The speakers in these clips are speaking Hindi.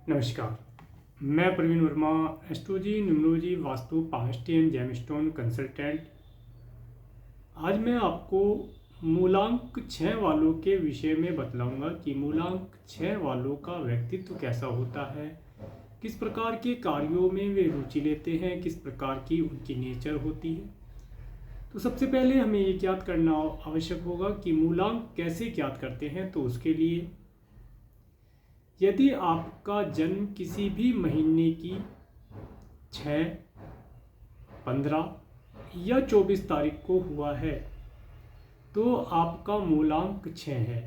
नमस्कार। मैं Praveen Verma, astrology, numerology, vastu, past and gemstone consultant. आज मैं आपको मूलांक 6 वालों के विषय में बतलाऊंगा कि मूलांक 6 वालों का व्यक्तित्व कैसा होता है, किस प्रकार के कार्यों में वे रुचि लेते हैं, किस प्रकार की उनकी नेचर होती है। तो सबसे पहले हमें ये ज्ञात करना आवश्यक होगा कि मूलांक कैसे ज्ञात करते हैं। तो उसके लिए यदि आपका जन्म किसी भी महीने की 6, 15 या 24 तारीख को हुआ है तो आपका मूलांक 6 है।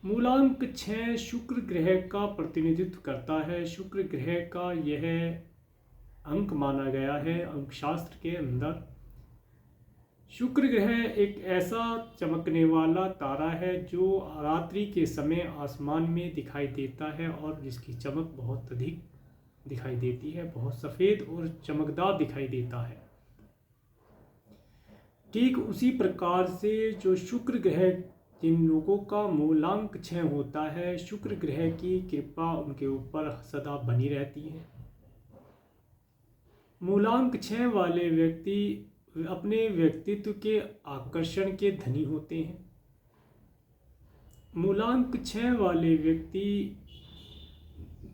मूलांक 6 शुक्र ग्रह का प्रतिनिधित्व करता है। शुक्र ग्रह का यह अंक माना गया है अंकशास्त्र के अंदर। शुक्र ग्रह एक ऐसा चमकने वाला तारा है जो रात्रि के समय आसमान में दिखाई देता है और जिसकी चमक बहुत अधिक दिखाई देती है, बहुत सफ़ेद और चमकदार दिखाई देता है। ठीक उसी प्रकार से जो शुक्र ग्रह, जिन लोगों का मूलांक 6 होता है, शुक्र ग्रह की कृपा उनके ऊपर सदा बनी रहती है। मूलांक 6 वाले व्यक्ति अपने व्यक्तित्व के आकर्षण के धनी होते हैं। मूलांक 6 वाले व्यक्ति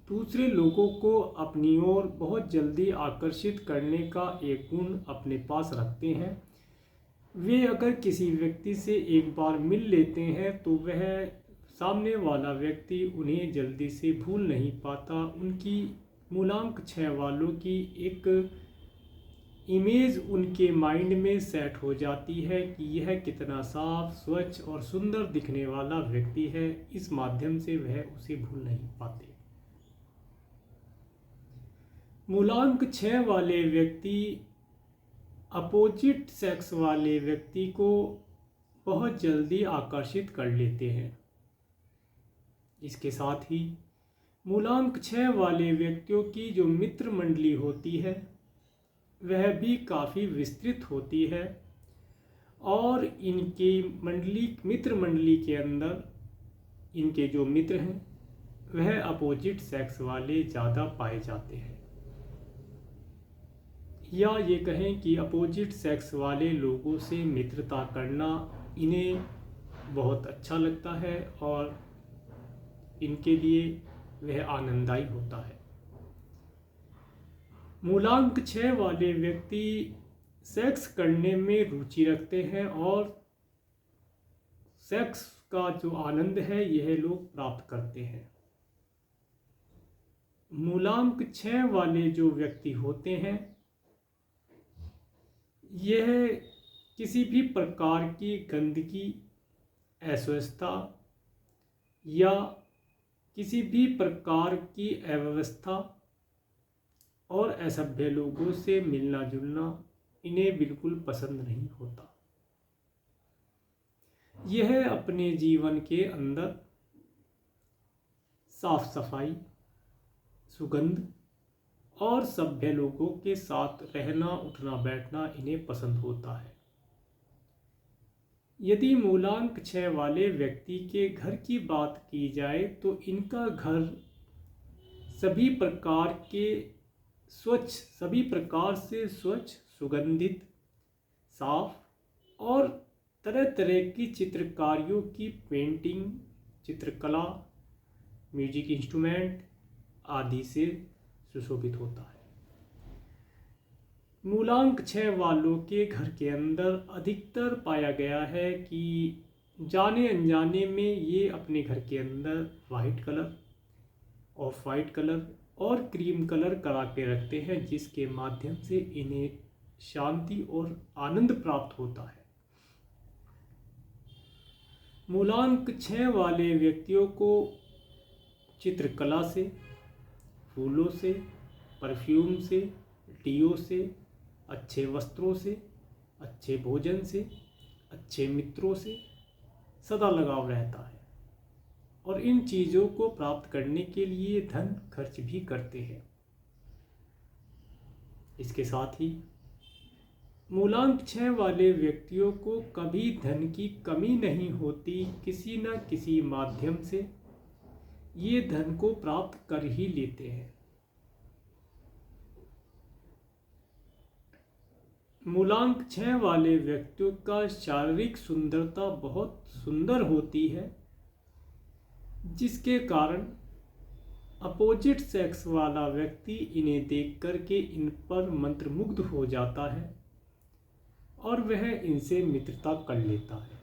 दूसरे लोगों को अपनी ओर बहुत जल्दी आकर्षित करने का एक गुण अपने पास रखते हैं। वे अगर किसी व्यक्ति से एक बार मिल लेते हैं तो वह सामने वाला व्यक्ति उन्हें जल्दी से भूल नहीं पाता। उनकी मूलांक 6 वालों की एक इमेज उनके माइंड में सेट हो जाती है कि यह कितना साफ, स्वच्छ और सुंदर दिखने वाला व्यक्ति है। इस माध्यम से वह उसे भूल नहीं पाते। मूलांक 6 वाले व्यक्ति अपोजिट सेक्स वाले व्यक्ति को बहुत जल्दी आकर्षित कर लेते हैं। इसके साथ ही मूलांक 6 वाले व्यक्तियों की जो मित्र मंडली होती है वह भी काफ़ी विस्तृत होती है और इनकी मित्र मंडली के अंदर इनके जो मित्र हैं वह अपोजिट सेक्स वाले ज़्यादा पाए जाते हैं, या ये कहें कि अपोजिट सेक्स वाले लोगों से मित्रता करना इन्हें बहुत अच्छा लगता है और इनके लिए वह आनंददायी होता है। मूलांक 6 वाले व्यक्ति सेक्स करने में रुचि रखते हैं और सेक्स का जो आनंद है यह लोग प्राप्त करते हैं। मूलांक 6 वाले जो व्यक्ति होते हैं यह किसी भी प्रकार की गंदगी, अस्वच्छता या किसी भी प्रकार की अव्यवस्था और असभ्य लोगों से मिलना जुलना इन्हें बिल्कुल पसंद नहीं होता। यह अपने जीवन के अंदर साफ सफाई, सुगंध और सभ्य लोगों के साथ रहना, उठना बैठना इन्हें पसंद होता है। यदि मूलांक 6 वाले व्यक्ति के घर की बात की जाए तो इनका घर सभी प्रकार से स्वच्छ, सुगंधित, साफ और तरह तरह की चित्रकारियों की पेंटिंग, चित्रकला, म्यूजिक इंस्ट्रूमेंट आदि से सुशोभित होता है। मूलांक 6 वालों के घर के अंदर अधिकतर पाया गया है कि जाने अनजाने में ये अपने घर के अंदर white colour, of white colour और क्रीम कलर करा के रखते हैं, जिसके माध्यम से इन्हें शांति और आनंद प्राप्त होता है। मूलांक 6 वाले व्यक्तियों को चित्रकला से, फूलों से, परफ्यूम से, डियो से, अच्छे वस्त्रों से, अच्छे भोजन से, अच्छे मित्रों से सदा लगाव रहता है और इन चीज़ों को प्राप्त करने के लिए धन खर्च भी करते हैं। इसके साथ ही मूलांक 6 वाले व्यक्तियों को कभी धन की कमी नहीं होती। किसी न किसी माध्यम से ये धन को प्राप्त कर ही लेते हैं। मूलांक 6 वाले व्यक्तियों का शारीरिक सुंदरता बहुत सुंदर होती है, जिसके कारण अपोजिट सेक्स वाला व्यक्ति इन्हें देख करके इन पर मंत्रमुग्ध हो जाता है और वह इनसे मित्रता कर लेता है।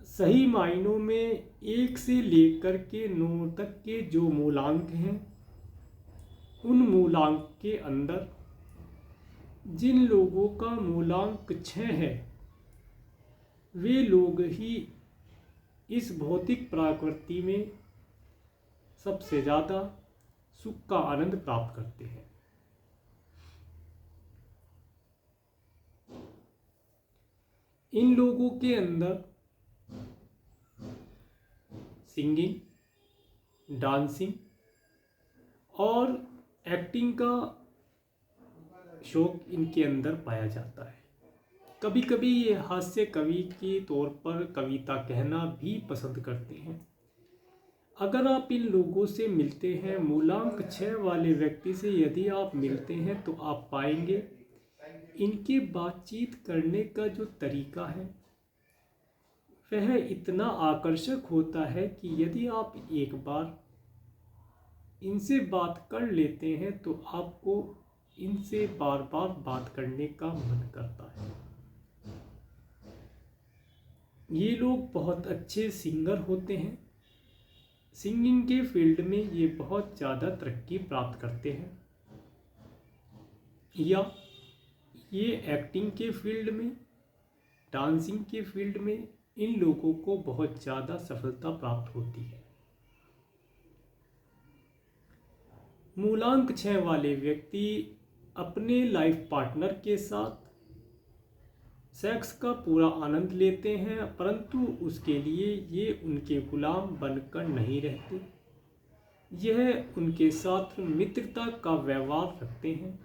सही मायनों में 1 से लेकर के 9 तक के जो मूलांक हैं, उन मूलांक के अंदर जिन लोगों का मूलांक 6 है, वे लोग ही इस भौतिक प्रकृति में सबसे ज़्यादा सुख का आनंद प्राप्त करते हैं। इन लोगों के अंदर सिंगिंग, डांसिंग और एक्टिंग का शौक इनके अंदर पाया जाता है। कभी कभी ये हास्य कवि के तौर पर कविता कहना भी पसंद करते हैं। अगर आप इन लोगों से मिलते हैं, मूलांक 6 वाले व्यक्ति से यदि आप मिलते हैं, तो आप पाएंगे इनके बातचीत करने का जो तरीका है वह इतना आकर्षक होता है कि यदि आप एक बार इनसे बात कर लेते हैं तो आपको इनसे बार बार बात करने का मन करता है। ये लोग बहुत अच्छे सिंगर होते हैं। सिंगिंग के फील्ड में ये बहुत ज़्यादा तरक्की प्राप्त करते हैं, या ये एक्टिंग के फील्ड में, डांसिंग के फील्ड में इन लोगों को बहुत ज़्यादा सफलता प्राप्त होती है। मूलांक 6 वाले व्यक्ति अपने लाइफ पार्टनर के साथ सेक्स का पूरा आनंद लेते हैं, परंतु उसके लिए ये उनके गुलाम बनकर नहीं रहते। यह उनके साथ मित्रता का व्यवहार रखते हैं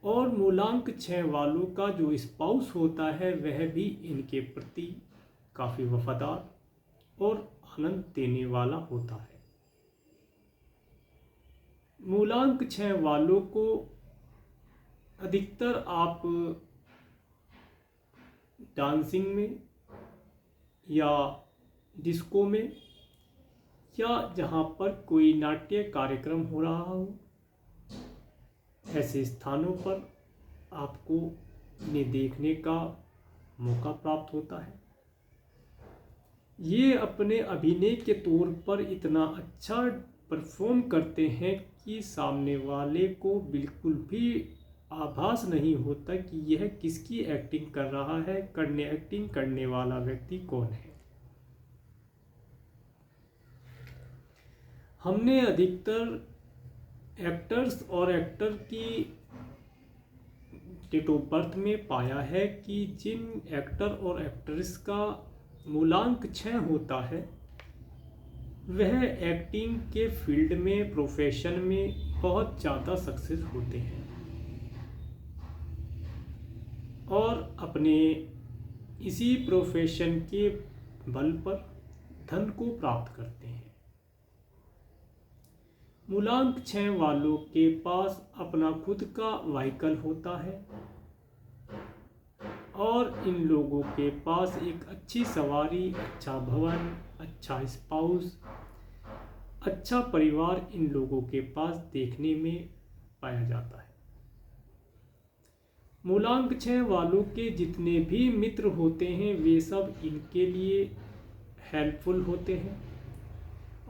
और मूलांक 6 वालों का जो स्पाउस होता है वह भी इनके प्रति काफ़ी वफादार और आनंद देने वाला होता है। मूलांक 6 वालों को अधिकतर आप डांसिंग में या डिस्को में या जहाँ पर कोई नाट्य कार्यक्रम हो रहा हो, ऐसे स्थानों पर आपको इन्हें देखने का मौका प्राप्त होता है। ये अपने अभिनय के तौर पर इतना अच्छा परफॉर्म करते हैं कि सामने वाले को बिल्कुल भी आभास नहीं होता कि यह किसकी एक्टिंग कर रहा है, एक्टिंग करने वाला व्यक्ति कौन है। हमने अधिकतर एक्टर्स और एक्टर की डेट ऑफ बर्थ में पाया है कि जिन एक्टर और एक्ट्रेस का मूलांक 6 होता है वह एक्टिंग के फील्ड में, प्रोफेशन में बहुत ज़्यादा सक्सेस होते हैं और अपने इसी प्रोफेशन के बल पर धन को प्राप्त करते हैं। मूलांक 6 वालों के पास अपना खुद का व्हीकल होता है और इन लोगों के पास एक अच्छी सवारी, अच्छा भवन, अच्छा स्पाउस, अच्छा परिवार इन लोगों के पास देखने में पाया जाता है। मूलांक 6 वालों के जितने भी मित्र होते हैं वे सब इनके लिए हेल्पफुल होते हैं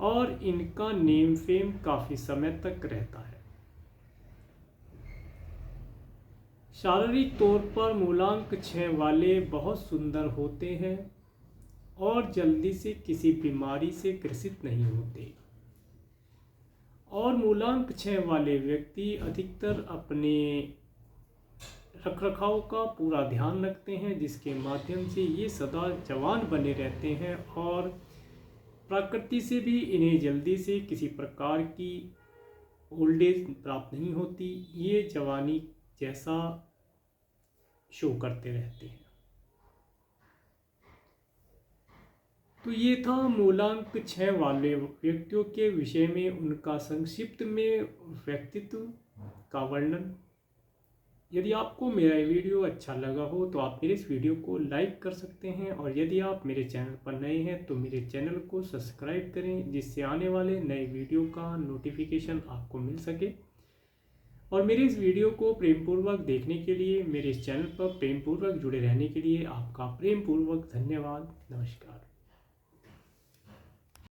और इनका नेम फेम काफ़ी समय तक रहता है। शारीरिक तौर पर मूलांक 6 वाले बहुत सुंदर होते हैं और जल्दी से किसी बीमारी से ग्रसित नहीं होते और मूलांक 6 वाले व्यक्ति अधिकतर अपने रखरखाव का पूरा ध्यान रखते हैं, जिसके माध्यम से ये सदा जवान बने रहते हैं और प्रकृति से भी इन्हें जल्दी से किसी प्रकार की ओल्ड एज प्राप्त नहीं होती। ये जवानी जैसा शो करते रहते हैं। तो ये था मूलांक 6 वाले व्यक्तियों के विषय में उनका संक्षिप्त में व्यक्तित्व का वर्णन। यदि आपको मेरा ये वीडियो अच्छा लगा हो तो आप मेरे इस वीडियो को लाइक कर सकते हैं, और यदि आप मेरे चैनल पर नए हैं तो मेरे चैनल को सब्सक्राइब करें, जिससे आने वाले नए वीडियो का नोटिफिकेशन आपको मिल सके। और मेरे इस वीडियो को प्रेमपूर्वक देखने के लिए, मेरे इस चैनल पर प्रेमपूर्वक जुड़े रहने के लिए आपका प्रेमपूर्वक धन्यवाद। नमस्कार।